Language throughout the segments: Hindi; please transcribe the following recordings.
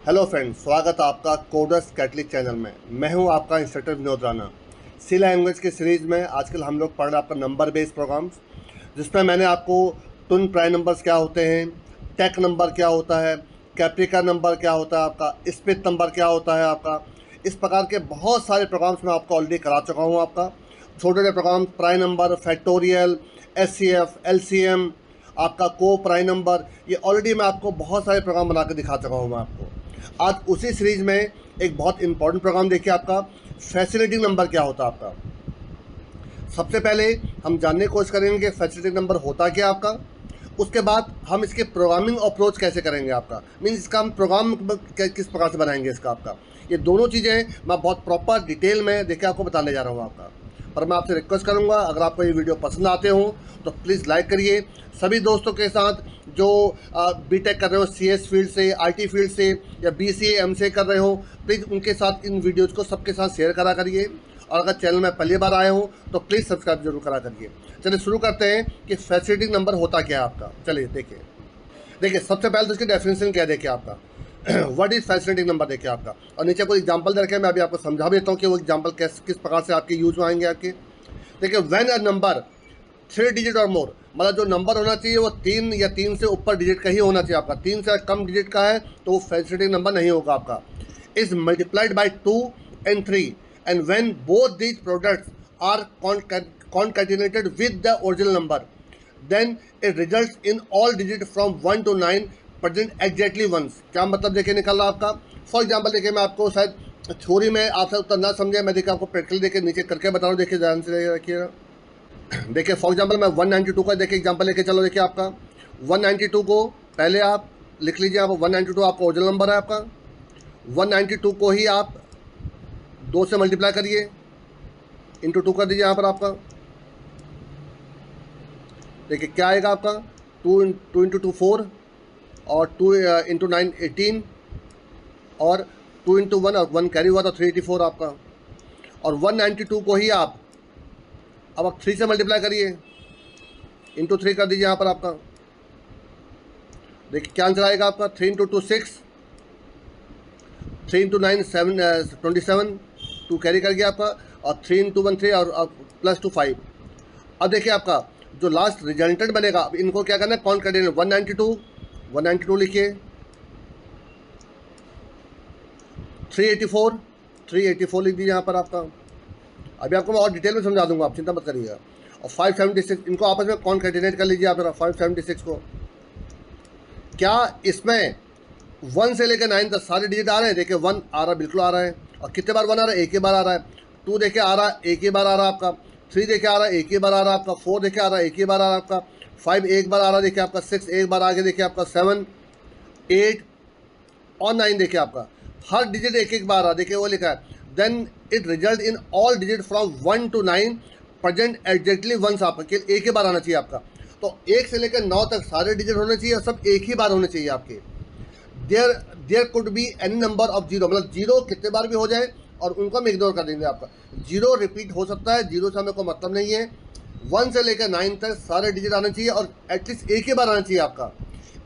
हेलो फ्रेंड्स, स्वागत है आपका कोडर्स कैटलिक चैनल में। मैं हूं आपका इंस्ट्रक्टर विनोद राणा। सी लैंग्वेज की सीरीज़ में आजकल हम लोग पढ़ रहे हैं आपका नंबर बेस्ड प्रोग्राम्स, जिसमें मैंने आपको टुन प्राइम नंबर्स क्या होते हैं, टेक नंबर क्या होता है, कैप्रिका नंबर क्या होता है आपका, स्पिथ नंबर क्या होता है आपका, इस प्रकार के बहुत सारे प्रोग्राम्स मैं आपको ऑलरेडी करा चुका हूँ। आपका छोटे छोटे program prime number, factorial, SCF, LCM, आपका को प्राइम नंबर, ये ऑलरेडी मैं आपको बहुत सारे प्रोग्राम बना के दिखा चुका हूँ मैं आपको। आज उसी सीरीज में एक बहुत इंपॉर्टेंट प्रोग्राम देखिए, आपका फैसिलिटेटिंग नंबर क्या होता है आपका। सबसे पहले हम जानने की कोशिश करेंगे कि फैसिलिटेटिंग नंबर होता क्या आपका। उसके बाद हम इसके प्रोग्रामिंग अप्रोच कैसे करेंगे आपका, मीन्स इसका हम प्रोग्राम किस प्रकार से बनाएंगे इसका आपका। ये दोनों चीज़ें मैं बहुत प्रॉपर डिटेल में देखिए आपको बताने जा रहा हूँ आपका। पर मैं आपसे रिक्वेस्ट करूँगा, अगर आपको ये वीडियो पसंद आते हो तो प्लीज़ लाइक करिए। सभी दोस्तों के साथ जो बीटेक कर रहे हो CS फील्ड से, IT फील्ड से, या BCA MCA कर रहे हो, प्लीज़ उनके साथ इन वीडियोज़ को सबके साथ शेयर करा करिए। और अगर चैनल में पहली बार आए हो तो प्लीज़ सब्सक्राइब जरूर करा करिए। चलिए शुरू करते हैं कि फैसिलिटेटिंग नंबर होता क्या है आपका। चलिए देखिए सबसे पहले तो इसकी डेफिनेशन क्या है देखिए आपका। व्हाट इज फैसिलिटेटिंग नंबर देखिए आपका, और नीचे कोई एग्जांपल दे रखे हैं, मैं अभी आपको समझा भी देता हूँ कि वो एग्जांपल किस प्रकार से आपके यूज में आएंगे आपके। देखिए व्हेन अ नंबर 3 डिजिट और मोर, मतलब जो नंबर होना चाहिए वो 3 या 3 से ऊपर डिजिट का ही होना चाहिए आपका। 3 से कम डिजिट का है तो वो फैसिलिटेटिंग नंबर नहीं होगा आपका। Is multiplied by 2 and 3, and when both these products are concatenated with the original number, then it results in all digits from 1 to 9 present exactly once। क्या मतलब देखिए निकल रहा आपका। फॉर एग्जाम्पल देखिए, मैं आपको शायद थ्योरी में आप उतना ना समझे, मैं देखिए आपको प्रैक्टिकल देखिए नीचे करके बता रहा हूँ। देखिए ध्यान से रखिएगा। देखिए फॉर एग्जाम्पल मैं 192 का देखिए एग्जाम्पल लेके चलो। देखिए आपका 192 को पहले आप लिख लीजिए, आप 192 आपका ओरिजिनल नंबर है आपका। 192 को ही आप 2 से मल्टीप्लाई करिए, इंटू 2 कर दीजिए यहाँ पर आपका। देखिए क्या आएगा आपका, 2 इंटू 2 4, और 2 इंटू 9 18, और 2 इंटू 1 और 1 कैरी हुआ तो 384 आपका। और 192 को ही आप 3 से मल्टीप्लाई करिए, इंटू 3 कर दीजिए यहाँ पर आपका। देखिए क्या आंसर आएगा आपका, 3 इंटू 2 6, 3 इंटू 9 27, 2 कैरी कर गया आपका, और 3 इंटू 1 3, और प्लस 2 5। अब देखिए आपका जो लास्ट रिजल्टेंट बनेगा, अब इनको क्या करना है, कौन कर देना, 192 लिखिए, 384 लिख दीजिए यहाँ पर आपका। अभी आपको मैं और डिटेल में समझा दूंगा, आप चिंता मत करिएगा। और 576 इनको आपस में कॉन्कैटिनेट कर लीजिए आप 576 को। क्या इसमें 1 से लेकर 9 तक सारे डिजिट आ रहे हैं? देखिए 1 आ रहा है, बिल्कुल आ रहा है। और कितने बार 1 आ रहा है? एक ही बार आ रहा है। 2 देखिए आ रहा है, एक ही बार आ रहा है आपका। 3 देखिए आ रहा है, एक ही बार आ रहा है आपका। 4 देखिए आ रहा है, एक ही बार आ रहा है आपका। 5 एक बार आ रहा है देखिए आपका। 6 एक बार आगे देखिए आपका। 7 8 और 9 देखिए आपका। हर डिजिट एक एक बार आ रहा है, देखिए वो लिखा है, then it result in all digit from 1 to 9 present exactly once. आपका एक ही बार आना चाहिए आपका। तो 1 से लेकर 9 तक सारे डिजिट होने चाहिए, और सब एक ही बार होने चाहिए आपके। There could be any number of zero, मतलब जीरो कितने बार भी हो जाए और उनको हम इग्नोर कर देंगे आपका। जीरो रिपीट हो सकता है, जीरो से हमें कोई मतलब नहीं है। 1 से लेकर 9 तक सारे डिजिट आने चाहिए, और एटलीस्ट एक ही बार आना चाहिए आपका।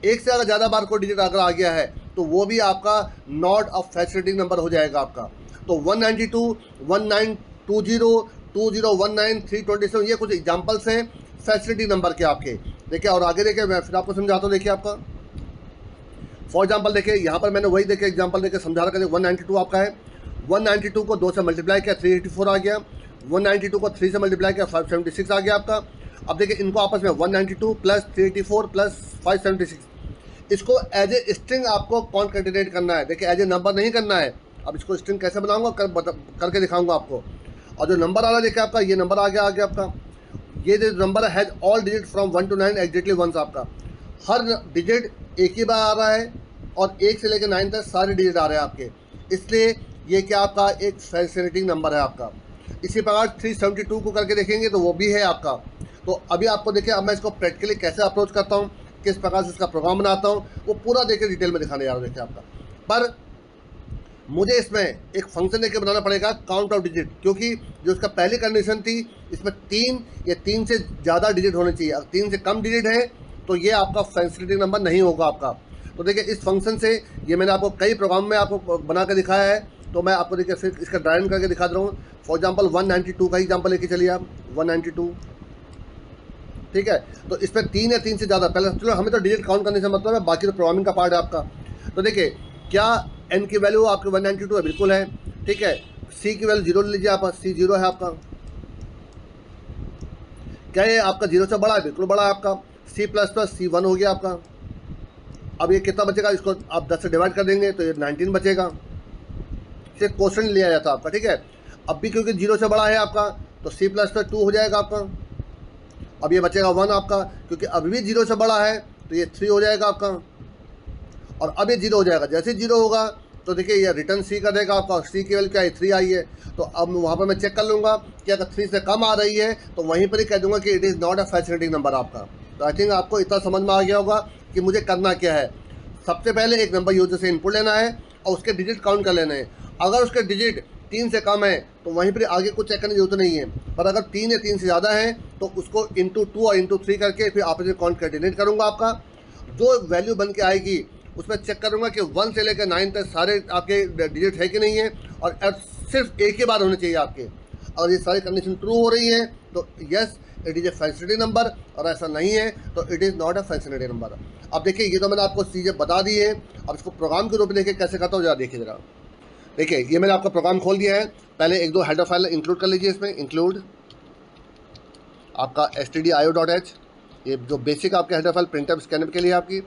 एक से अगर ज़्यादा बार कोई डिजिट अगर आ गया है तो वो भी आपका नॉट ऑफ फैसिलिटेटिंग नंबर हो जाएगा आपका। तो 192, 1920, 2019, 327, ये कुछ एग्जाम्पल्स हैं फैसिलिटी नंबर के आपके। देखिए और आगे देखिए, मैं फिर आपको समझाता हूँ। देखिए आपका फॉर एग्जाम्पल देखिए यहाँ पर मैंने वही देखिए एग्जाम्पल देके समझा रखा है। 192 आपका है, 192 को 2 से मल्टीप्लाई किया, 384 आ गया। 192 को 3 से मल्टीप्लाई किया, 576 आ गया आपका। अब देखिए इनको आपस में 192 प्लस 384 प्लस 576, इसको एज ए स्ट्रिंग आपको कॉन्कैटिनेट करना है। देखिए एज ए नंबर नहीं करना है। अब इसको स्ट्रिंग कैसे बनाऊंगा करके दिखाऊंगा आपको। और जो नंबर आ रहा है देखिए आपका, ये नंबर आ गया आपका। ये जो number has all digit from 1 to 9 exactly once आपका। हर डिजिट एक ही बार आ रहा है, और 1 से लेकर 9 तक सारे डिजिट आ रहे हैं आपके, इसलिए ये क्या आपका एक फैसिलिटेटिंग नंबर है आपका। इसी प्रकार 372 को करके देखेंगे तो वो भी है आपका। तो अभी आपको देखिए, अब मैं इसको प्रैक्टिकली कैसे अप्रोच करता हूँ, किस प्रकार से इसका प्रोग्राम बनाता हूँ, वो पूरा देखिए डिटेल में दिखाने जा रहा हूँ देखिए आपका। पर मुझे इसमें एक फंक्शन लेके बनाना पड़ेगा, काउंट ऑफ डिजिट, क्योंकि जो इसका पहली कंडीशन थी इसमें 3 या 3 से ज़्यादा डिजिट होने चाहिए। अगर 3 से कम डिजिट है तो ये आपका फैसिलिटेटिंग नंबर नहीं होगा आपका। तो देखिए इस फंक्शन से ये मैंने आपको कई प्रोग्राम में आपको बना के दिखाया है, तो मैं आपको देखिए फिर इसका ड्राइव करके दिखा दे रहा हूँ। फॉर एग्जांपल 192 का एग्जांपल लेके चलिए आप, 192, ठीक है। तो इस पर 3 या 3 से ज़्यादा, पहले चलो हमें तो डिजिट काउंट करने से मतलब है, बाकी तो प्रोग्रामिंग का पार्ट है आपका। तो देखिए क्या n की वैल्यू आपकी 192 है, बिल्कुल है, ठीक है। c की वैल्यू 0 ले लीजिए आप, c 0 है आपका। क्या ये आपका 0 से बड़ा है, बिल्कुल बड़ा है आपका। c प्लस प्लस c 1 हो गया आपका। अब ये कितना बचेगा, इसको आप 10 से डिवाइड कर देंगे तो ये 19 बचेगा। इसे क्वेश्चन लिया जाता है आपका, ठीक है। अब भी क्योंकि 0 से बड़ा है आपका, तो c प्लस प्लस 2 हो जाएगा आपका। अब ये बचेगा 1 आपका, क्योंकि अभी भी 0 से बड़ा है, तो ये 3 हो जाएगा आपका। और अब ये 0 हो जाएगा, जैसे 0 होगा तो देखिए ये रिटर्न c कर देगा आपका। c की वैल्यू क्या है, 3 आई है। तो अब वहाँ पर मैं चेक कर लूँगा कि अगर 3 से कम आ रही है तो वहीं पर ही कह दूँगा कि it is not a fascinating number आपका। तो आई थिंक आपको इतना समझ में आ गया होगा कि मुझे करना क्या है। सबसे पहले एक नंबर यूजर से इनपुट लेना है और उसके डिजिट काउंट कर लेने हैं। अगर उसके डिजिट 3 से कम है तो वहीं पर आगे कुछ चेक करने की जरूरत नहीं है, पर अगर 3 या 3 से ज़्यादा है तो उसको इंटू 2 और इंटू 3 करके फिर आपस में काउंट कैलकुलेट करूँगा। आपका जो वैल्यू बन के आएगी उसमें चेक करूँगा कि 1 से लेकर 9 तक सारे आपके डिजिट है कि नहीं है, और सिर्फ एक ही बार होने चाहिए आपके। अगर ये सारी कंडीशन ट्रू हो रही है तो yes it is a fascinating number, और ऐसा नहीं है तो it is not a fascinating number. अब देखिए ये तो मैंने आपको चीज़ें बता दी है। अब इसको प्रोग्राम के रूप में देखिए कैसे करता हूँ, जरा देखिए जरा। देखिए ये मैंने आपका प्रोग्राम खोल दिया है। पहले एक दो हेडर फाइल इंक्लूड कर लीजिए। इसमें इंक्लूड आपका stdio.h, ये जो बेसिक आपके हेडर फाइल प्रिंटअप स्कैनअप के लिए आपकी।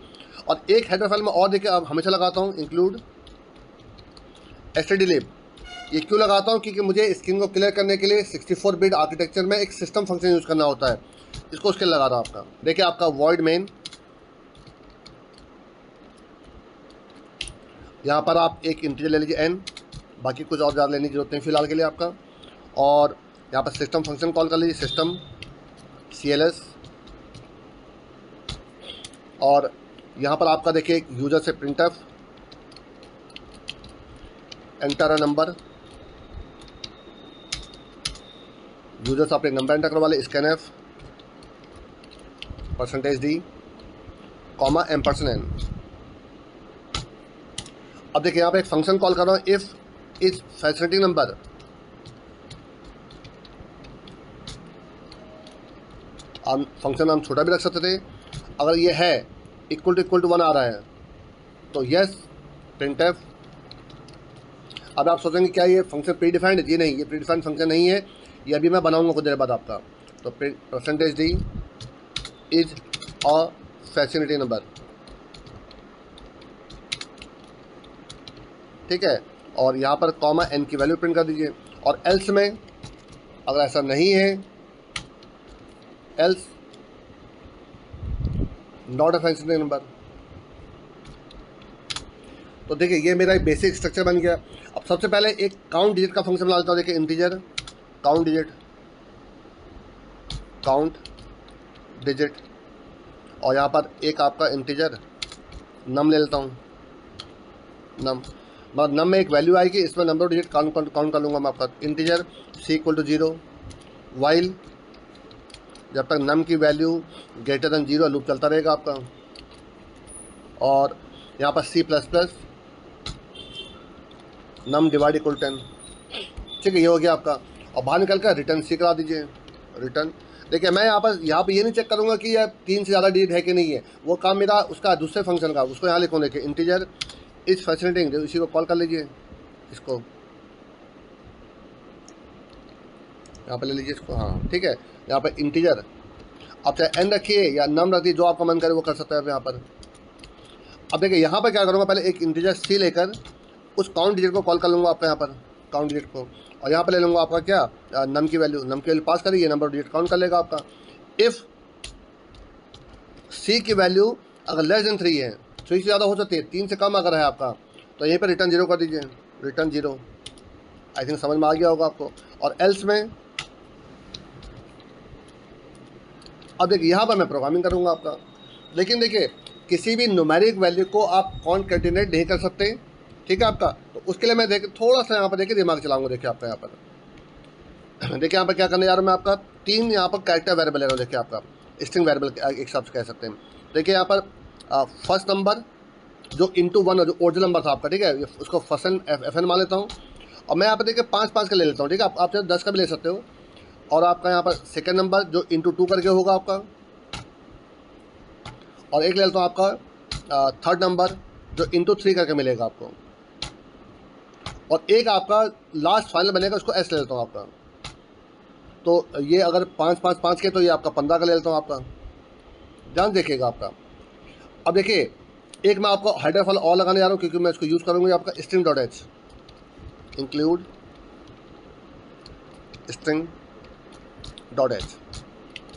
और एक हेडर फाइल में और देखिए अब हमेशा लगाता हूँ इंक्लूड stdlib। ये क्यों लगाता हूँ, क्योंकि मुझे स्क्रीन को क्लियर करने के लिए 64 बिट आर्किटेक्चर में एक सिस्टम फंक्शन यूज़ करना होता है, इसको उसके लगा रहा हूँ आपका। देखिए आपका वॉइड मेन, यहाँ पर आप एक इंटीजर ले लीजिए n, बाकी कुछ और ज़्यादा लेने की जरूरत नहीं फिलहाल के लिए आपका। और यहाँ पर सिस्टम फंक्शन कॉल कर लीजिए, सिस्टम cls। और यहाँ पर आपका देखिए एक यूज़र से printf enter a number, user से आप एक नंबर एंटर करवा ले, स्कैनफ %d कॉमा %n। अब देखिए यहाँ पे एक फंक्शन कॉल कर रहा हूँ, इफ़ इज फैसिनेटिंग नंबर। हम फंक्शन हम छोटा भी रख सकते थे। अगर ये है इक्वल टू 1 आ रहा है तो यस प्रिंटफ। अब आप सोचेंगे क्या ये फंक्शन प्री डिफाइंड है? ये नहीं, ये प्री डिफाइंड फंक्शन नहीं है, ये अभी मैं बनाऊंगा कुछ देर बाद आपका। तो %d is a fascinating number, ठीक है। और यहाँ पर कॉमा n की वैल्यू प्रिंट कर दीजिए। और एल्स में अगर ऐसा नहीं है, else not a fascinating number. तो देखिए ये मेरा एक बेसिक स्ट्रक्चर बन गया। अब सबसे पहले एक काउंट डिजिट का फंक्शन बना लेता हूँ। देखिए इंटीजर काउंट डिजिट, और यहाँ पर एक आपका इंटीजर नम ले लेता हूँ। नम मतलब नम में एक वैल्यू आएगी, इसमें नंबर ऑफ डिजिट काउंट कर लूँगा मैं आपका। इंटीजर c = 0, वाइल जब तक नम की वैल्यू ग्रेटर देन 0 लूप चलता रहेगा आपका। और यहाँ पर c++ नम डिवाइड = 10, ठीक है, ये हो गया आपका। और बाहर निकल कर रिटर्न c करा दीजिए, रिटर्न। देखिए मैं यहाँ पर ये नहीं चेक करूँगा कि यह 3 से ज़्यादा डिजिट है कि नहीं है, वो काम मेरा उसका दूसरे फंक्शन का, उसको यहाँ लिखूँ। देखिए इंटीजर इज फैसिनेटिंग, इसी को कॉल कर लीजिए, इसको यहाँ पर ले लीजिए इसको, हाँ ठीक है। यहाँ पर इंटीजर आप चाहे n रखिए या नम रख दीजिए, जो आपका मन करे वो कर सकते हैं यहाँ पर। अब देखिए यहाँ पर क्या करूँगा, पहले एक इंटीजर c लेकर उस काउंट डिजिट को कॉल कर लूँगा आपका, यहाँ पर काउंट डिजिट को। और यहाँ पर ले लूँगा आपका क्या, नम की वैल्यू पास करिए, नंबर डिजिट काउंट कर लेगा आपका। इफ़ c की वैल्यू अगर लेस देन 3 है, 3 से ज़्यादा हो सकती है, 3 से कम अगर है आपका, तो यहीं पर रिटर्न 0 कर दीजिए, रिटर्न 0। आई थिंक समझ में आ गया होगा आपको। और एल्स में अब देखिए यहाँ पर मैं प्रोग्रामिंग करूँगा आपका। लेकिन देखिए किसी भी न्यूमेरिक वैल्यू को आप काउंट कैलकुलेट नहीं कर सकते, ठीक है आपका। तो उसके लिए मैं देखिए थोड़ा सा यहाँ पर देखिए दिमाग चलाऊँगा। देखिए आपका यहाँ पर देखिए यहाँ पर क्या करने जा रहा हूँ मैं, आपका 3 यहाँ पर कैरेक्टर वेरिएबल ले रहा हूँ। देखिए आपका स्ट्रिंग वेरिएबल एक शब्द कह सकते हैं। देखिए यहाँ पर फर्स्ट नंबर जो इंटू 1 जो ओरिजिनल नंबर था आपका, ठीक है, उसको फर्स्ट एफ एन मान लेता हूँ। और मैं यहाँ पर देखिए 5 5 का ले लेता हूँ, ठीक है, आप चाहे 10 का भी ले सकते हो। और आपका यहाँ पर सेकेंड नंबर जो इंटू 2 करके होगा आपका, और एक ले लेता हूँ आपका थर्ड नंबर जो इंटू 3 करके मिलेगा आपको, और एक आपका लास्ट फाइनल बनेगा, उसको एस ले लेता हूँ आपका। तो ये अगर 5 5 5 के, तो ये आपका 15 का ले लेता हूँ आपका, ध्यान देखिएगा आपका। अब देखिए एक मैं आपको हेडर फाइल और लगाने जा रहा हूँ, क्योंकि मैं इसको यूज़ करूँगी आपका string dot H, include string dot H.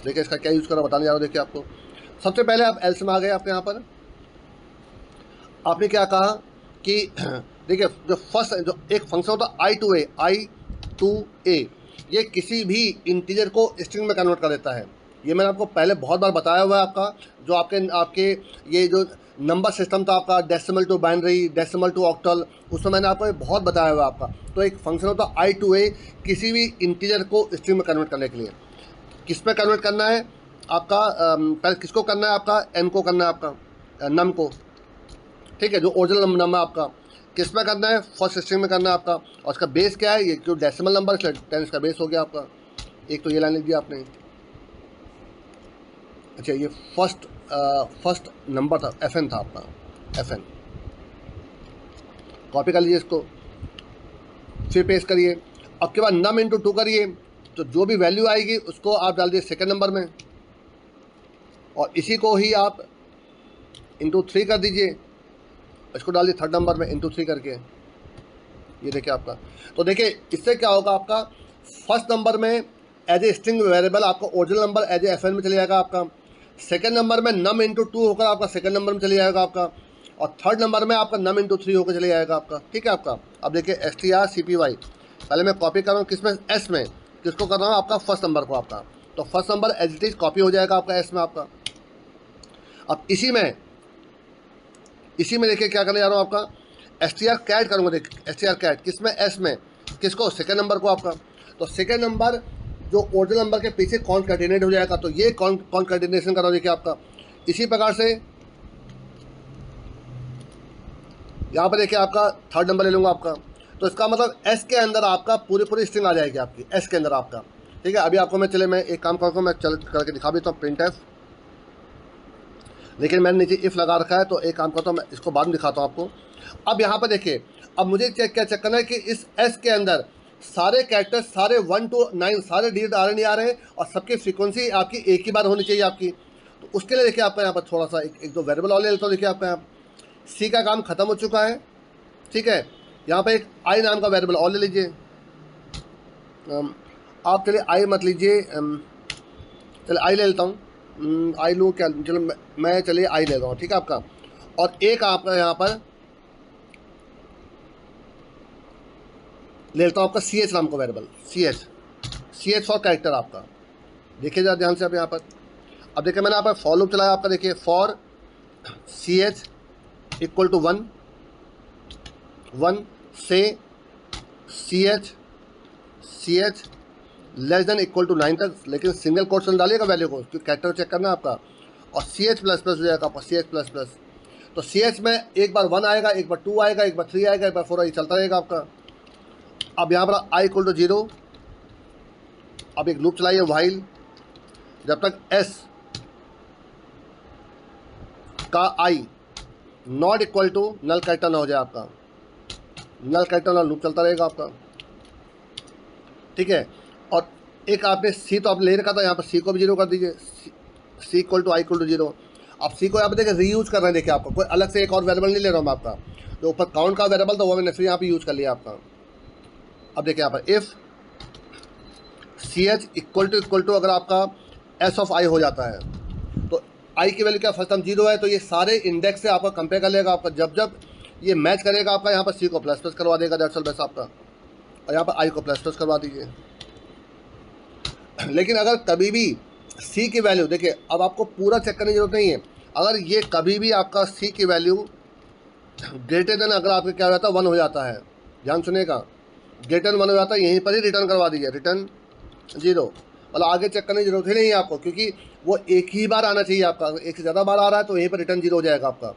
देखिए इसका क्या यूज़ करा बताने जा रहा हूँ। देखिए आपको सबसे पहले आप एल्स में आ गए, आपके यहाँ पर आपने क्या कहा कि देखिए जो फर्स्ट जो एक फंक्शन होता है आई टू ए, ये किसी भी इंटीजर को स्ट्रिंग में कन्वर्ट कर देता है। ये मैंने आपको पहले बहुत बार बताया हुआ है आपका, जो आपके ये जो नंबर सिस्टम था आपका, decimal to binary, decimal to octal, उसमें मैंने आपको ये बहुत बताया हुआ है आपका। तो एक फंक्शन होता है आई टू ए, किसी भी इंटीजर को स्ट्रिंग में कन्वर्ट करने के लिए। किस में कन्वर्ट करना है आपका, पहले किसको करना है आपका, एन को करना है आपका, नम को, ठीक है, जो ओरिजिनल नंबर आपका। किस में करना है, फर्स्ट स्ट्रिंग में करना है आपका। और इसका बेस क्या है, ये जो डेसिमल नंबर है 10 इसका बेस हो गया आपका। एक तो ये लाइन लिख दिया आपने। अच्छा ये फर्स्ट नंबर था, एफ एन था आपका, एफ एन। कॉपी कर लीजिए इसको, फिर पेस्ट करिए। अब के बाद नम इंटू 2 करिए, तो जो भी वैल्यू आएगी उसको आप डाल दिए सेकेंड नंबर में, और इसी को ही आप इंटू 3 कर दीजिए, इसको डाल दिए थर्ड नंबर में इंटू 3 करके। ये देखिए आपका, तो देखिए इससे क्या होगा, आपका फर्स्ट नंबर में एज ए स्ट्रिंग वेरिएबल आपका original number as a F N में चले जाएगा आपका। सेकेंड नंबर में नम इंटू 2 होकर आपका सेकेंड नंबर में चले जाएगा आपका, और थर्ड नंबर में आपका नम इंटू 3 होकर चले जाएगा आपका, ठीक है आपका। अब देखिए strcpy, पहले मैं कॉपी कर रहा हूँ किसमें, एस में, किसको कर रहा हूँ आपका, फर्स्ट नंबर को आपका। तो first number as it is copy हो जाएगा आपका एस में आपका। अब इसी में देखिए क्या करने जा रहा हूँ आपका, str कैट करूँगा। देखिए str कैट किसमें, एस में, किसको, सेकेंड नंबर को आपका। तो सेकेंड नंबर जो ओरिजिनल नंबर के पीछे कॉन्कैटिनेट हो जाएगा, तो ये कॉन्कैटिनेशन कर रहा हूँ। देखिए आपका इसी प्रकार से यहाँ पर देखिए आपका थर्ड नंबर ले लूँगा आपका। तो इसका मतलब एस के अंदर आपका पूरी स्ट्रिंग आ जाएगी आपकी, एस के अंदर आपका, ठीक है। अभी आपको मैं एक काम करता हूँ, मैं करके दिखा देता हूँ, प्रिंट एफ। लेकिन मैंने नीचे इफ़ लगा रखा है, तो एक काम करता हूँ, मैं इसको बाद में दिखाता हूँ आपको। अब यहाँ पर देखिए, अब मुझे क्या चेक करना है कि इस एस के अंदर सारे कैरेक्टर्स, सारे 1 to 9 सारे डिजिट आ रहे नहीं आ रहे हैं, और सबकी फ्रीक्वेंसी आपकी एक ही बार होनी चाहिए आपकी। तो उसके लिए देखिए आपका यहाँ पर थोड़ा सा एक दो वेरिएबल और ले लेता हूँ। देखिए आपका यहाँ सी का काम खत्म हो चुका है, ठीक है। यहाँ पर एक आई नाम का वेरिएबल और ले लीजिए आप। चलिए आई मत लीजिए, चलिए आई ले लेता हूँ, आई लूँ क्या, चलो मैं चलिए आई ले रहा हूँ, ठीक है आपका। और एक आपका यहाँ पर ले लेता हूँ आपका सी एच नाम का variable, C H for character आपका। देखिए जरा ध्यान से आप यहाँ पर। अब देखिए मैंने यहाँ पर फॉर लूप चलाया आपका। देखिए for C H equal to 1 से C H less than equal to 9 तक, लेकिन सिंगल कोट से डालिएगा वैल्यू को, क्योंकि कैरेक्टर चेक करना है आपका। और सी एच प्लस प्लस हो जाएगा आपका, सी एच प्लस प्लस। तो सी एच में एक बार 1 आएगा, एक बार 2 आएगा, एक बार 3 आएगा, एक बार 4 आएगा, चलता रहेगा आपका। अब यहाँ पर आई इक्वल टू 0, अब एक लूप चलाइए वाइल, जब तक एस का I not equal to null character ना हो जाए आपका, नल कैरेक्टर ना लूप चलता रहेगा आपका, ठीक है। और एक आपने सी तो आप ले रखा था, यहाँ पर सी को भी 0 कर दीजिए, C equal to I equal to 0। अब सी को यहाँ पर देखिए रीयूज कर रहे हैं। देखिए आपका कोई अलग से एक और वेरिएबल नहीं ले रहा हूँ मैं आपका, जो ऊपर काउंट का वेरिएबल था वो मैंने फिर यहाँ पे यूज़ कर लिया आपका। अब देखिए यहाँ पर if C H equal to अगर आपका एस ऑफ आई हो जाता है, तो आई की वैल्यू क्या फर्स्ट टाइम 0 है, तो ये सारे इंडेक्स से आपका कंपेयर कर लेगा आपका। जब ये मैच करेगा आपका, यहाँ पर सी को प्लस प्लस करवा देगा, दैट्स ऑल बेस्ट आपका। और यहाँ पर आई को प्लस प्लस करवा दीजिए। लेकिन अगर कभी भी सी की वैल्यू, देखिए अब आपको पूरा चेक करने की जरूरत नहीं है, अगर ये कभी भी आपका सी की वैल्यू ग्रेटर देन अगर आपके क्या हो जाता है 1 हो जाता है, ध्यान सुनेगा, ग्रेटर 1 हो जाता है, यहीं पर ही रिटर्न करवा दीजिए, रिटर्न 0। मतलब आगे चेक करने की जरूरत ही नहीं है आपको, क्योंकि वो एक ही बार आना चाहिए आपका। एक से ज़्यादा बार आ रहा है तो यहीं पर रिटर्न 0 हो जाएगा आपका।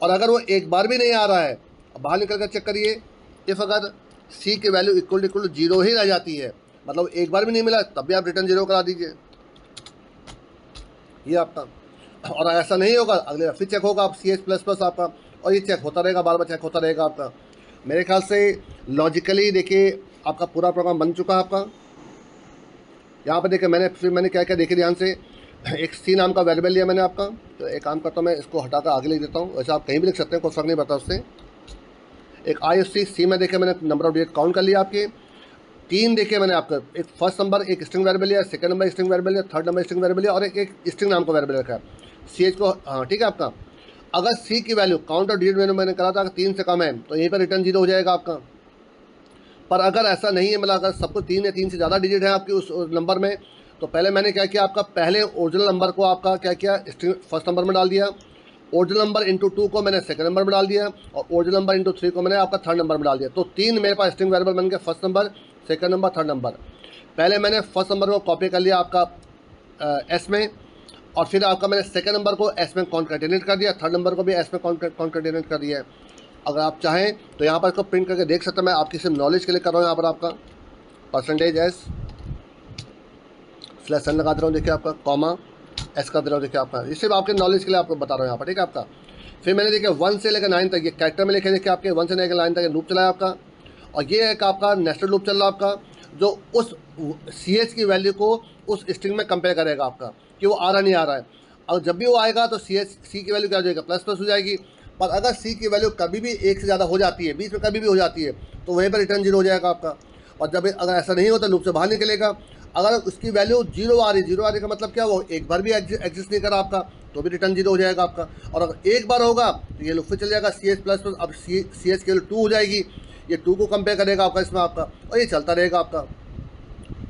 और अगर वो एक बार भी नहीं आ रहा है, बाहर निकल कर चेक करिए, इफ़ अगर सी की वैल्यू इक्वल टू जीरो ही रह जाती है, मतलब एक बार भी नहीं मिला, तब भी आप रिटर्न जीरो करा दीजिए, ये आपका। और ऐसा नहीं होगा, अगले फिर चेक होगा आप CH++ आपका, और ये चेक होता रहेगा, बार बार चेक होता रहेगा आपका। मेरे ख्याल से लॉजिकली देखिए आपका पूरा प्रोग्राम बन चुका है आपका। यहाँ पर देखिए मैंने क्या क्या देखे ध्यान से, एक सी नाम का वेरिएबल लिया मैंने आपका, तो एक काम करता हूँ मैं इसको हटाकर आगे लिख देता हूँ, वैसे आप कहीं भी लिख सकते हैं, कोई फर्क नहीं पड़ता उससे। एक IFC सी में देखे मैंने नंबर ऑफ डिजिट काउंट कर लिया आपके, 3 देखे मैंने आपका, एक फर्स्ट नंबर एक स्ट्रिंग वेरिएबल लिया, सेकंड नंबर स्ट्रिंग वेरिएबल लिया, थर्ड नंबर स्ट्रिंग वेरिएबल लिया, और एक स्ट्रिंग नाम का वेरिएबल रखा है CH को, हाँ ठीक है आपका। अगर सी की वैल्यू काउंट और डिजिट मैंने करा था 3 से कम है तो यहीं पर रिटर्न जीरो हो जाएगा आपका। पर अगर ऐसा नहीं है, मतलब अगर सब कुछ 3 या 3 से ज़्यादा डिजिट है आपके उस नंबर में, तो पहले मैंने क्या किया, आपका पहले ओरिजिनल नंबर को आपका क्या किया, स्ट्रिंग फर्स्ट नंबर में डाल दिया, ओरिजिनल नंबर इंटू 2 को मैंने सेकंड नंबर में डाल दिया, और ओरिजिनल नंबर इंटू 3 को मैंने आपका थर्ड नंबर में डाल दिया। तो 3 मेरे पास स्ट्रिंग वेरिएबल बन गया, first number, second number, third number. पहले मैंने फर्स्ट नंबर को कॉपी कर लिया आपका एस में, और फिर आपका मैंने सेकंड नंबर को एस में कॉन्कैटिनेट कर दिया, थर्ड नंबर को भी एस में कॉन्कैटिनेट कर दिया है। अगर आप चाहें तो यहाँ पर इसको प्रिंट करके देख सकते हैं, मैं आपकी सिर्फ नॉलेज के लिए कर रहा हूँ। यहाँ पर आपका %s /n लगा दे रहा हूँ, देखिए आपका कॉमा एस का दे रहा हूँ, देखिए आपका, ये सिर्फ आपके नॉलेज के लिए आपको बता रहा हूँ यहाँ पर, ठीक है आपका। फिर मैंने देखिए 1 से लेकर 9 तक ये कैरेक्टर में लिखे, देखिए आपके 1 से लेकर 9 तक लूप चला है आपका, और ये एक आपका नेस्टेड लूप चल रहा है आपका, जो उस CH की वैल्यू को उस स्ट्रिंग में कंपेयर करेगा आपका, कि वो आ रहा नहीं आ रहा है। और जब भी वो आएगा तो सी की वैल्यू क्या हो जाएगा, ++ हो जाएगी। पर अगर सी की वैल्यू कभी भी 1 से ज़्यादा हो जाती है, बीच में कभी भी हो जाती है, तो वहीं पर रिटर्न जीरो हो जाएगा आपका। और जब अगर ऐसा नहीं होता, लूप से बाहर निकलेगा। अगर उसकी वैल्यू जीरो आ रही का मतलब क्या, वो एक बार भी एग्जिस्ट नहीं करा आपका, तो भी रिटर्न जीरो हो जाएगा आपका। और अगर एक बार होगा तो ये लूप फिर चल जाएगा CH++, अब CH की वैल्यू 2 हो जाएगी, ये 2 को कंपेयर करेगा आपका इसमें आपका, और ये चलता रहेगा आपका।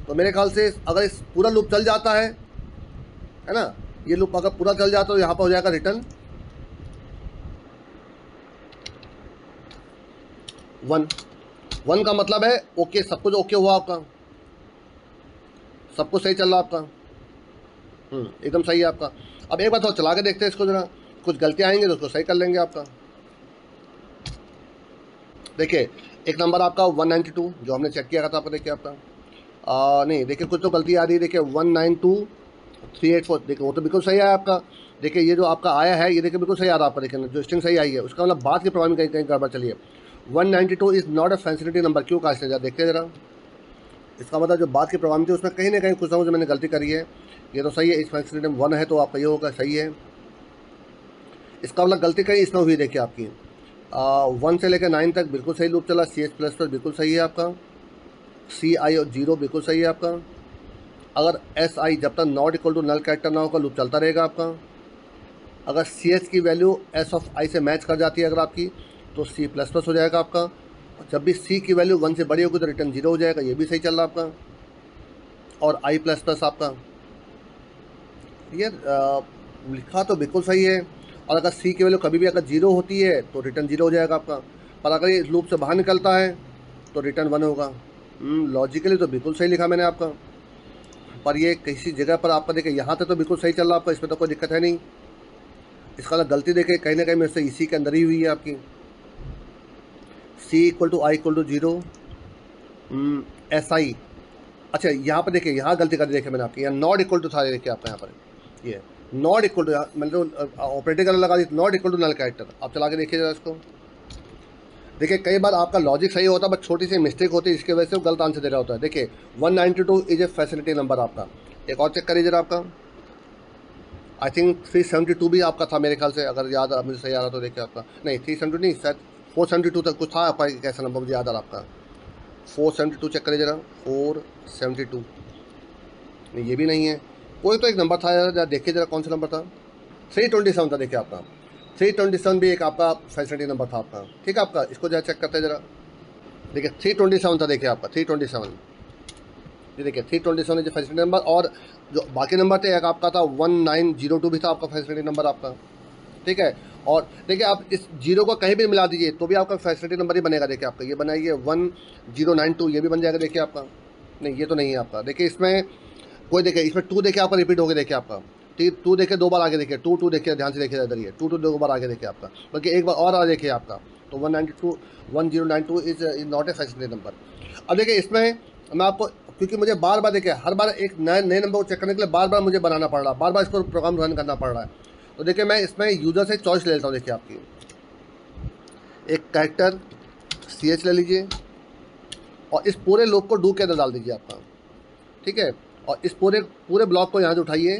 तो मेरे ख्याल से अगर इस पूरा लूप चल जाता है ना, ये लूप अगर पूरा चल जाता है तो यहाँ पर हो जाएगा रिटर्न 1 का मतलब है ओके, सब कुछ ओके हुआ आपका, सब कुछ सही चल रहा आपका, एकदम सही है आपका। अब एक बार थोड़ा चला के देखते हैं इसको जरा, कुछ गलतियाँ आएंगे तो उसको सही कर लेंगे आपका। देखिए एक नंबर आपका 192 जो हमने चेक किया था आपका, देखिए आपका नहीं, देखिए कुछ तो गलती आ रही है, देखिए 192,384, देखिए वो तो बिल्कुल सही है आपका। देखिए ये जो आपका आया है, ये देखिए बिल्कुल सही आ रहा है आपका, देखिए जो स्ट्रिंग सही आई है, उसका मतलब बात के प्रोग्राम में कहीं गड़बड़ चलिए। 192 is not a facility number, क्यों कहा, इसने देखते जरा, इसका मतलब जो बात के प्रोग्राम थी उसमें कहीं ना कहीं कुछ ना कुछ मैंने गलती करी है। ये तो सही है, इस फैसिलिटी में 1 है तो आपका ये होगा, सही है। इसका मतलब गलती कहीं इसमें हुई, देखिए आपकी 1 से लेकर 9 तक बिल्कुल सही लूप चला, CH++ बिल्कुल सही है आपका, CI और 0 बिल्कुल सही है आपका। अगर SI जब तक not equal to null character ना होगा, लूप चलता रहेगा आपका। अगर CH की वैल्यू S(i) से मैच कर जाती है अगर आपकी, तो C++ हो जाएगा आपका। और जब भी C की वैल्यू 1 से बड़ी होगी तो रिटर्न 0 हो जाएगा, ये भी सही चल रहा है आपका। और I++ आपका ये लिखा तो बिल्कुल सही है। और अगर C की वैल्यू कभी भी अगर 0 होती है तो रिटर्न 0 हो जाएगा आपका। पर अगर ये लूप से बाहर निकलता है तो रिटर्न 1 होगा। लॉजिकली तो बिल्कुल सही लिखा मैंने आपका, पर ये किसी जगह पर आपका देखिए यहाँ तक तो बिल्कुल सही चल रहा है आपका, इसमें तो कोई दिक्कत है नहीं। इसका ना गलती देखिए कहीं ना कहीं मेरे से इसी के अंदर ही हुई है आपकी। C = I = 0 SI, अच्छा यहाँ पर देखिए, यहाँ गलती कर दी देखिए मैंने आपकी, यहाँ नॉट इक्वल टू था, देखिए आपका यहाँ पर ये नॉट इक्वल टू, मैंने तो ऑपरेटिंग करने लगा दी, not equal to null character. आप चला के देखिए जरा इसको, देखिए कई बार आपका लॉजिक सही होता है बट छोटी सी मिस्टेक होती है, इसके वजह से वो गलत आंसर दे रहा होता है। देखिए 192 इज ए फैसिलिटी नंबर आपका। एक और चेक करिए जरा आपका, आई थिंक 372 भी आपका था मेरे ख्याल से, अगर याद मुझे सही आ रहा तो देखिए आपका, नहीं 372 नहीं, शायद 472 तक कुछ था आपका, कैसा नंबर मुझे याद आ रहा आपका, 472 चेक करिए जरा, 472 नहीं, ये भी नहीं है, कोई तो एक नंबर था जरा देखिए जरा, कौन सा नंबर था, 327 था देखिए आपका, 327 भी एक आपका फैसिलिटी नंबर था आपका, ठीक है आपका। इसको जरा चेक करते हैं जरा, देखिए 327 था देखिए आपका, 327 ये देखिए 327 जो फैसिलिटी नंबर, और जो बाकी नंबर थे एक आपका था 1902 भी था आपका फैसिलिटी नंबर आपका, ठीक है। और देखिए आप इस जीरो को कहीं भी मिला दीजिए तो भी आपका फैसिलिटी नंबर ही बनेगा, देखिए आपका ये बनाइए 1092, ये भी बन जाएगा देखिए आपका, नहीं ये तो नहीं है आपका। देखिए इसमें कोई, देखिए इसमें 2 देखिए आपका रिपीट हो गया, देखिए आपका टू देखिए, 2 बार आगे देखिए, टू देखिए, ध्यान से देखिए इधर, ये टू 2 बार आगे देखिए आपका, बल्कि एक बार और आगे देखिए आपका। तो 192 1092 is not a facility number. अब देखिए इसमें मैं आपको, क्योंकि मुझे बार बार देखिए हर बार एक नए नए नंबर को चेक करने के लिए बार बार मुझे बनाना पड़ रहा है, बार बार इसको प्रोग्राम रन करना पड़ रहा है। तो देखिए मैं इसमें यूज़र से चॉइस ले लेता हूँ। देखिए आपकी एक कैरेक्टर CH ले लीजिए और इस पूरे लूप को डू के अंदर डाल दीजिए आपका, ठीक है। और इस पूरे पूरे ब्लॉक को यहाँ से उठाइए,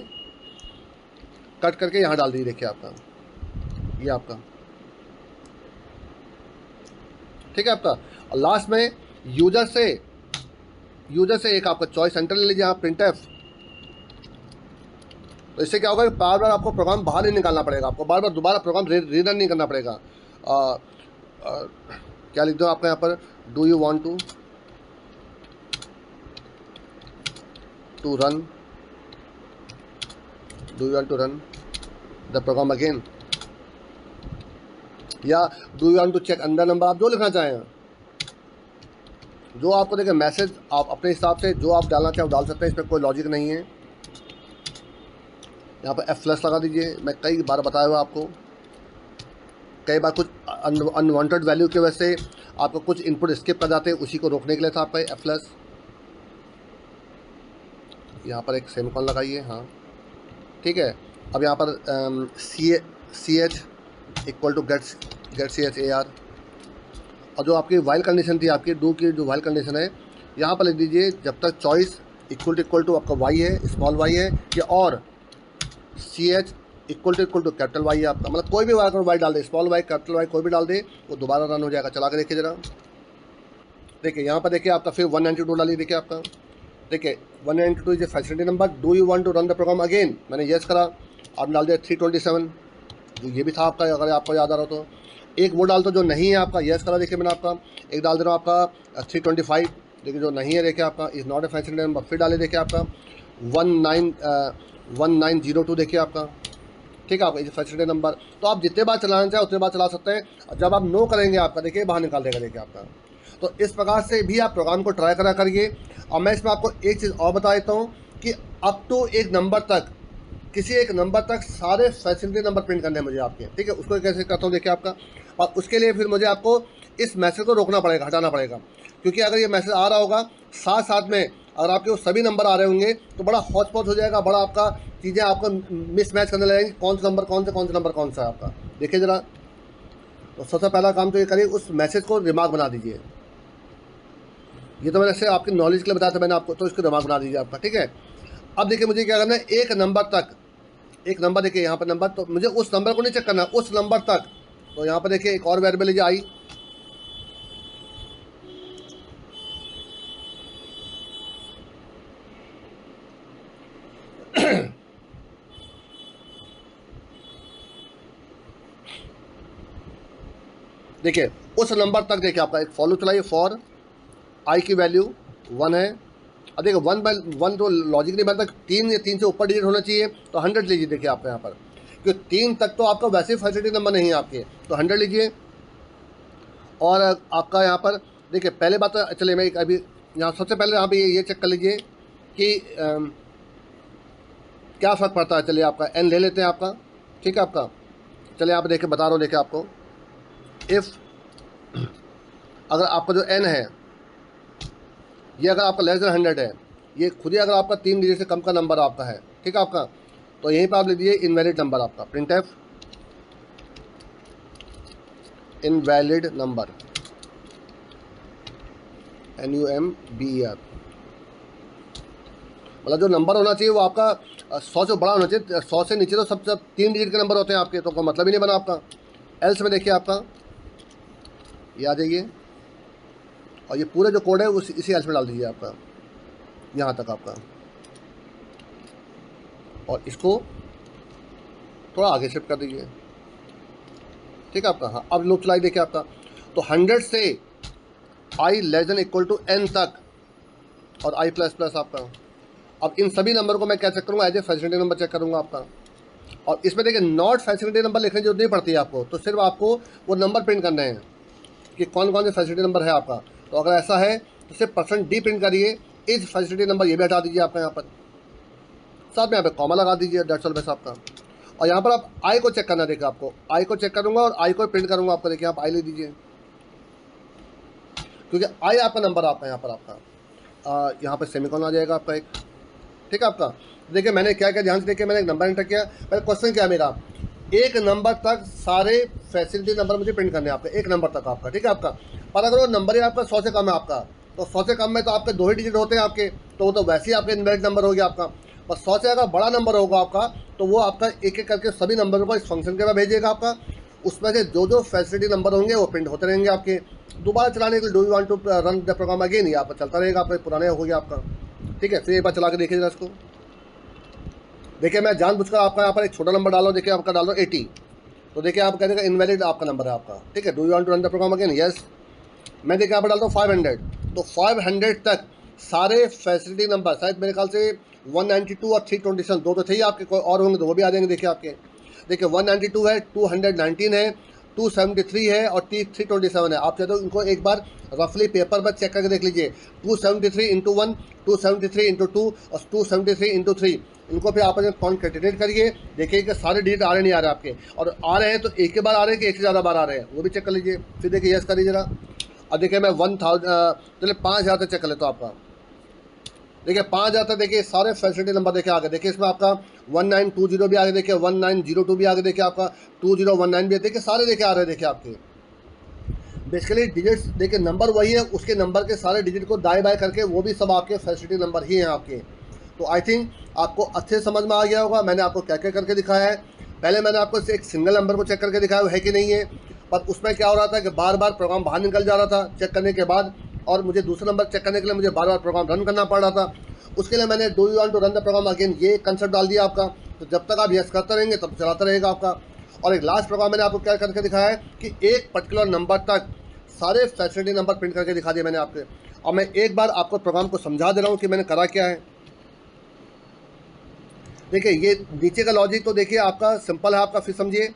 कट करके यहाँ डाल दीजिए। देखिए आपका ये आपका, ठीक है आपका। और लास्ट में यूजर से एक आपका चॉइस सेंटर ले लीजिए, यहाँ printf। तो इससे क्या होगा कि बार बार आपको प्रोग्राम बाहर नहीं निकालना पड़ेगा, आपको बार बार दोबारा प्रोग्राम रीरन नहीं करना पड़ेगा। क्या लिख दो आपका यहाँ पर, do you want to run the program again, या do you want to check another number, आप जो लिखना चाहें, जो आपको देखे मैसेज आप अपने हिसाब से जो आप डालना चाहें वो डाल सकते हैं, इसमें कोई लॉजिक नहीं है। यहाँ पर F+ लगा दीजिए, मैं कई बार बताया हुआ आपको, कई बार कुछ अनवांटेड वैल्यू की वजह से आपको कुछ इनपुट स्किप कर जाते हैं, उसी को रोकने के लिए था आपका F+। यहाँ पर एक सेमीकोलन लगाइए, हाँ ठीक है। अब यहाँ पर CH equal to get CH AR, और जो आपकी वाइल कंडीशन थी, आपकी डू की जो वाइल कंडीशन है, यहाँ पर लिख दीजिए जब तक चॉइस इक्वल टू आपका y है, स्मॉल y है, या और CH equal to capital Y है आपका, मतलब कोई भी वाई डाल दे, स्मॉल y कैपिटल Y कोई भी डाल दे, वो दोबारा रन हो जाएगा। चला के देखिए ज़रा, देखिए यहाँ पर देखिए आपका फिर 192 डालिए। देखिए आपका, देखिए 192 is a facility number, do you want to run the program again, मैंने येस करा, आपने डाल दिया 327, जो ये भी था आपका, अगर आपको याद आ रहा हो तो। एक वो डाल दो जो नहीं है आपका, येस करा, देखिए मैंने आपका। एक डाल दे रहा हूँ आपका 325, देखिए जो नहीं है, देखिए आपका is not a facility number. फिर डाले देखिए आपका 1902, देखिए आपका, ठीक है आपका इज फैसिलिटी नंबर। तो आप जितने बार चलाना चाहें उतने बार चला सकते हैं। जब आप नो करेंगे आपका, देखिए बाहर निकाल देगा, देखिए आपका। तो इस प्रकार से भी आप प्रोग्राम को ट्राई करा करिए। और मैं इसमें आपको एक चीज़ और बता देता हूँ कि अप टू एक नंबर तक, किसी एक नंबर तक सारे फैसिलिटी नंबर प्रिंट करने हैं मुझे आपके, ठीक है। उसको कैसे करता हूँ देखिए आपका, और उसके लिए फिर मुझे आपको इस मैसेज को रोकना पड़ेगा, हटाना पड़ेगा, क्योंकि अगर ये मैसेज आ रहा होगा साथ साथ में, अगर आपके वो सभी नंबर आ रहे होंगे तो बड़ा हौच पौच हो जाएगा, बड़ा आपका चीज़ें आपको मिसमैच करने लगेंगी, कौन सा नंबर कौन सा नंबर कौन सा है आपका। देखिए ज़रा, तो सबसे पहला काम तो ये करिए, उस मैसेज को रिमार्क बना दीजिए। ये तो मैंने ऐसे आपकी नॉलेज के लिए बताया था मैंने आपको, तो इसको रिमार्क बना दीजिए आपका, ठीक है। अब देखिए मुझे क्या करना है, एक नंबर तक, एक नंबर देखिए यहाँ पर नंबर, तो मुझे उस नंबर को नहीं चेक करना, उस नंबर तक। तो यहाँ पर देखिए एक और वेरिएबल लीजिए आई, देखिए उस नंबर तक देखिए आपका एक फॉलो चलाइए, फॉर आई की वैल्यू 1 है। अब देखिए 1 तो लॉजिक नहीं बनता, 3 या 3 से ऊपर डिजिट होना चाहिए, तो 100 लीजिए। देखिए आपका यहाँ पर, क्योंकि 3 तक तो आपका वैसे फैसिलिटी नंबर नहीं है आपके, तो 100 लीजिए। और आपका यहाँ पर देखिए पहले बात तो चलिए, मैं अभी यहाँ सबसे पहले यहाँ पे ये चेक कर लीजिए कि क्या फ़र्क पड़ता है। चलिए आपका n ले लेते हैं आपका, ठीक है आपका। चलिए यहाँ पर देखिए बता रहा हूँ, देखिए आपको इफ़ अगर आपका जो n है ये अगर आपका लेस देन 100 है, ये खुद ही अगर आपका 3 डिजिट से कम का नंबर आपका है, ठीक है आपका, तो यहीं पर आप लिख दीजिए इनवैलिड नंबर आपका, printf इनवैलिड नंबर, NUMBER। मतलब जो नंबर होना चाहिए वो आपका 100 से बड़ा होना चाहिए, 100 से नीचे तो सब 3 डिजिट के नंबर होते हैं आपके, तो कोई मतलब ही नहीं बना आपका। एल्स में देखिए आपका ये आ जाइए, और ये पूरे जो कोड है उस इसी एल्स में डाल दीजिए आपका, यहाँ तक आपका, और इसको थोड़ा आगे शिफ्ट कर दीजिए, ठीक है आपका। हाँ अब लूप चलाई देखिए आपका, तो 100 से i less than equal to n तक, और i प्लस प्लस आपका। अब इन सभी नंबर को मैं क्या चेक करूँगा, as a facility number check करूँगा आपका। और इसमें देखिए नॉट फैसिलिटी नंबर लिखने की जरूरत नहीं पड़ती है आपको, तो सिर्फ आपको वो नंबर प्रिंट करने हैं कि कौन कौन से फैसिलिटी नंबर है आपका। तो अगर ऐसा है तो सिर्फ %d प्रिंट करिए, इस फैसिलिटी नंबर ये भी हटा दीजिए आपका यहाँ पर, साथ में यहाँ पे कॉमा लगा दीजिए, दैट्स ऑल बस आपका। और यहाँ पर आप आई को चेक करना, देखिए आपको आई को चेक करूँगा और आई को प्रिंट करूँगा आपको। देखिए आप आई ले दीजिए, क्योंकि आई आपका नंबर आपका यहाँ पर आपका यहाँ पर सेमीकोलन आ जाएगा आपका एक, ठीक है आपका। देखिए मैंने क्या क्या ध्यान से देखिए, मैंने एक नंबर एंटर किया। पहले क्वेश्चन क्या है मेरा, एक नंबर तक सारे फैसिलिटी नंबर मुझे प्रिंट करने हैं आपका, एक नंबर तक आपका, ठीक है आपका। पर अगर वो नंबर ही आपका 100 से कम है आपका, तो 100 से कम में तो आपके 2 ही डिजिट होते हैं आपके, तो वो तो वैसे ही आपके इनवैलिड नंबर हो गया आपका। और 100 से अगर बड़ा नंबर होगा आपका, तो वो आपका एक एक करके सभी नंबरों को इस फंक्शन के बाद भेजिएगा आपका। उसमें से जो जो फैसिलिटी नंबर होंगे वो प्रिंट होते रहेंगे आपके। दोबारा चलाने के लिए do you want to run the program again, ये आपका चलता रहेगा आपका, पुराने हो गया आपका, ठीक है। फिर एक बार चला के देखिएगा इसको। देखिए मैं जानबूझकर आपका यहाँ पर एक छोटा नंबर डालो, देखिए आपका डाल दो 80, तो देखिए आप कहेंगे इनवैलिड आपका नंबर है आपका, ठीक है। Do you want to run the program again, yes. मैं देखिए यहाँ पर डालता हूँ 500, तो 500 तक सारे फैसिलिटी नंबर, शायद मेरे ख्याल से 192 और 327 दो तो थे ही आपके, कोई और होंगे तो वो भी आ जाएंगे। देखिए आपके, देखिए 192 है, 219 है, 273 है और 327 है। आप चाहे तो इनको एक बार रफली पेपर पर चेक करके देख लीजिए। 273 इंटू 1, 273 इंटू 2 और 273 इंटू 3, इनको फिर आप कॉन्केटिनेट करिए, देखिए कि सारे डिजिट आ रहे नहीं आ रहे आपके, और आ रहे हैं तो एक ही बार आ रहे हैं कि एक से ज़्यादा बार आ रहे हैं, वो भी चेक कर लीजिए। फिर देखिए यस करिए जरा। अब देखिए मैं 1000 चलिए 5000 तक चेक कर लेता हूँ आपका। देखिए 5000 तक देखिए सारे फैसिलिटी नंबर देखिए आगे, देखिए इसमें आपका 1920 भी आगे, देखिए 1902 भी आगे, देखिए आपका 2019 भी, देखिए सारे देखिए आ रहे हैं देखिए आपके। बेसिकली डिजिट्स देखिए नंबर वही है, उसके नंबर के सारे डिजिट को दाएं बाएं करके वो भी सब आपके फैसिलिटी नंबर ही हैं आपके। तो आई थिंक आपको अच्छे समझ में आ गया होगा मैंने आपको क्या क्या करके दिखाया है। पहले मैंने आपको एक सिंगल नंबर को चेक करके दिखाया है कि नहीं है, पर उसमें क्या हो रहा था कि बार बार प्रोग्राम बाहर निकल जा रहा था चेक करने के बाद, और मुझे दूसरा नंबर चेक करने के लिए मुझे बार बार प्रोग्राम रन करना पड़ रहा था। उसके लिए मैंने do you want to run the program again ये कंसेप्ट डाल दिया आपका। तो जब तक आप यस करते रहेंगे तब चलाता रहेगा आपका। और एक लास्ट प्रोग्राम मैंने आपको क्या करके दिखाया है कि एक पर्टिकुलर नंबर तक सारे फैसिलिटी नंबर प्रिंट करके दिखा दिए मैंने आपके। और मैं एक बार आपको प्रोग्राम को समझा दे रहा हूँ कि मैंने करा क्या है। देखिए ये नीचे का लॉजिक तो देखिए आपका सिंपल है आपका, फिर समझिए।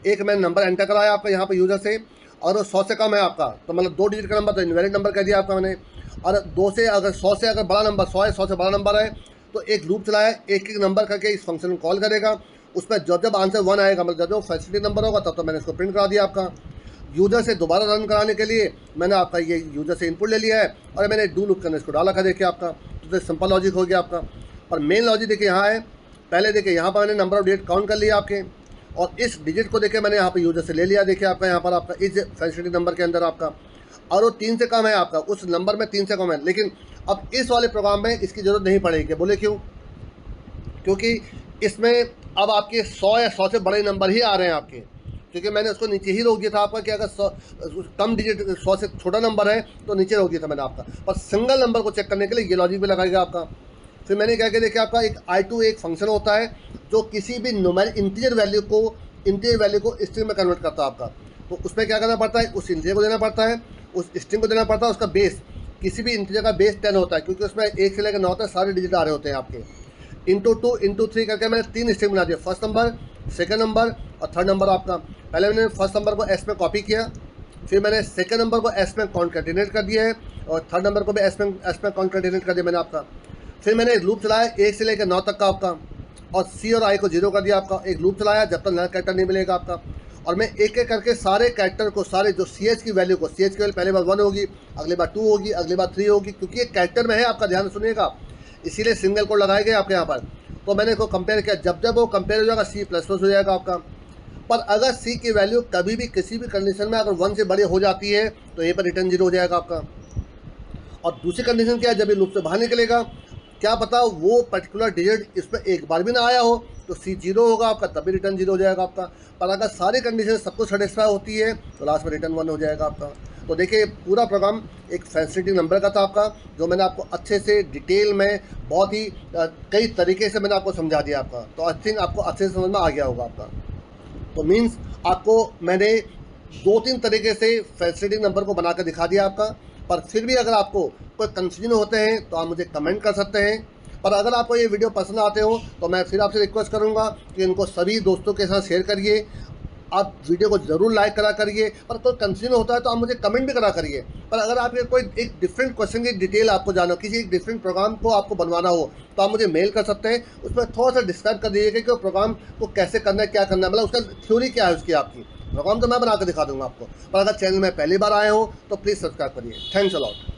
एक मैंने नंबर एंटर कराया आपका यहाँ पर यूज़र से, और 100 से कम है आपका, तो मतलब 2 डिजिट का नंबर तो इनवैलिड नंबर कह दिया आपका मैंने। और 2 से अगर 100 से अगर बड़ा नंबर 100 है, 100 से बड़ा नंबर है, तो एक लूप चलाया, एक एक नंबर करके इस फंक्शन को कॉल करेगा। उसमें जब जब आंसर 1 आएगा, मतलब जब फैसिलिटी नंबर होगा, तब तो मैंने इसको प्रिंट करा दिया आपका। यूज़र से दोबारा रन कराने के लिए मैंने आपका ये यूज़र से इनपुट ले लिया है, और मैंने डू लूप करने इसको डाला था देखिए आपका। तो सिंपल लॉजिक हो गया आपका। और मेन लॉजिक देखिए यहाँ है, पहले देखिए यहाँ पर मैंने नंबर ऑफ डिजिट काउंट कर लिया आपके, और इस डिजिट को देखिए मैंने यहाँ पर यूज़र से ले लिया, देखिए आपका यहाँ पर आपका इस फैसिलिटी नंबर के अंदर आपका, और वो 3 से कम है आपका, उस नंबर में 3 से कम है। लेकिन अब इस वाले प्रोग्राम में इसकी ज़रूरत नहीं पड़ेगी। बोले क्यों? क्योंकि इसमें अब आपके 100 या 100 से बड़े नंबर ही आ रहे हैं आपके, क्योंकि मैंने उसको नीचे ही रोक दिया था आपका कि अगर 100 कम डिजिट 100 से छोटा नंबर है तो नीचे रोक दिया था मैंने आपका। पर सिंगल नंबर को चेक करने के लिए ये लॉजिक भी लगाएगा आपका। फिर मैंने क्या किया, देखिए आपका एक i2 एक फंक्शन होता है जो किसी भी न्यूमेरिक इंटीजर वैल्यू को स्ट्रिंग में कन्वर्ट करता है आपका। तो उसमें क्या करना पड़ता है, उस इंटीजर को देना पड़ता है, उस स्ट्रिंग को देना पड़ता है, उसका बेस किसी भी इंटीजर का बेस 10 होता है, क्योंकि उसमें 1 से लेकर 9 तक सारे डिजिट आ रहे होते हैं आपके। इंटू 2 इंटू 3 करके मैंने 3 स्ट्रिंग बना दिया, फर्स्ट नंबर, सेकंड नंबर और थर्ड नंबर आपका। पहले मैंने फर्स्ट नंबर को एस में कॉपी किया, फिर मैंने सेकंड नंबर को एस में कॉन्केटिनेट कर दिया है, और थर्ड नंबर को भी एस में कॉन्केटिनेट कर दिया मैंने आपका। फिर मैंने एक लूप चलाया 1 से लेकर 9 तक का आपका, और सी और आई को 0 कर दिया आपका। एक लूप चलाया जब तक नया कैरेक्टर नहीं मिलेगा आपका, और मैं एक एक करके सारे कैरेक्टर को, सारे जो सी एच की वैल्यू को, सी एच की वैल्यू पहले बार 1 होगी, अगली बार 2 होगी, अगली बार 3 होगी, क्योंकि ये कैरेक्टर में है आपका, ध्यान सुनिएगा, इसीलिए सिंगल कोड लगाए गए आपके यहाँ पर। तो मैंने इसको कंपेयर किया, जब जब वो कंपेयर हो जाएगा C++ हो जाएगा आपका। पर अगर C की वैल्यू कभी भी किसी भी कंडीशन में अगर 1 से बड़ी हो जाती है तो ये पर रिटर्न 0 हो जाएगा आपका। और दूसरी कंडीशन क्या है, जब ये लूप से बाहर निकलेगा, क्या पता वो पर्टिकुलर डिजिट इस पर एक बार भी ना आया हो तो C 0 होगा आपका, तभी रिटर्न 0 हो जाएगा आपका। पर अगर सारी कंडीशन सबको सेटिस्फाई होती है तो लास्ट में रिटर्न 1 हो जाएगा आपका। तो देखिए पूरा प्रोग्राम एक फैसिलिटी नंबर का था आपका, जो मैंने आपको अच्छे से डिटेल में बहुत ही कई तरीके से मैंने आपको समझा दिया आपका। तो आई थिंक आपको अच्छे से समझ में आ गया होगा आपका। तो मीन्स आपको मैंने 2-3 तरीके से फैसिलिटी नंबर को बना कर दिखा दिया आपका। पर फिर भी अगर आपको कोई कंफ्यूजन होते हैं तो आप मुझे कमेंट कर सकते हैं। पर अगर आपको ये वीडियो पसंद आते हो तो मैं फिर आपसे रिक्वेस्ट करूंगा कि इनको सभी दोस्तों के साथ शेयर करिए, आप वीडियो को ज़रूर लाइक करा करिए, और कोई कंफ्यूजन होता है तो आप मुझे कमेंट भी करा करिए। पर अगर आपके कोई एक डिफरेंट क्वेश्चन की डिटेल आपको जाना हो, किसी एक डिफरेंट प्रोग्राम को आपको बनवाना हो, तो आप मुझे मेल कर सकते हैं। उसमें थोड़ा सा डिस्क्राइब कर दीजिएगा कि वो प्रोग्राम को कैसे करना है, क्या करना है, मतलब उसका थ्योरी क्या है उसकी। आपकी प्रोग्राम तो मैं बना कर दिखा दूंगा आपको, पर अगर चैनल में पहली बार आए हो तो प्लीज़ सब्सक्राइब करिए। Thanks a lot.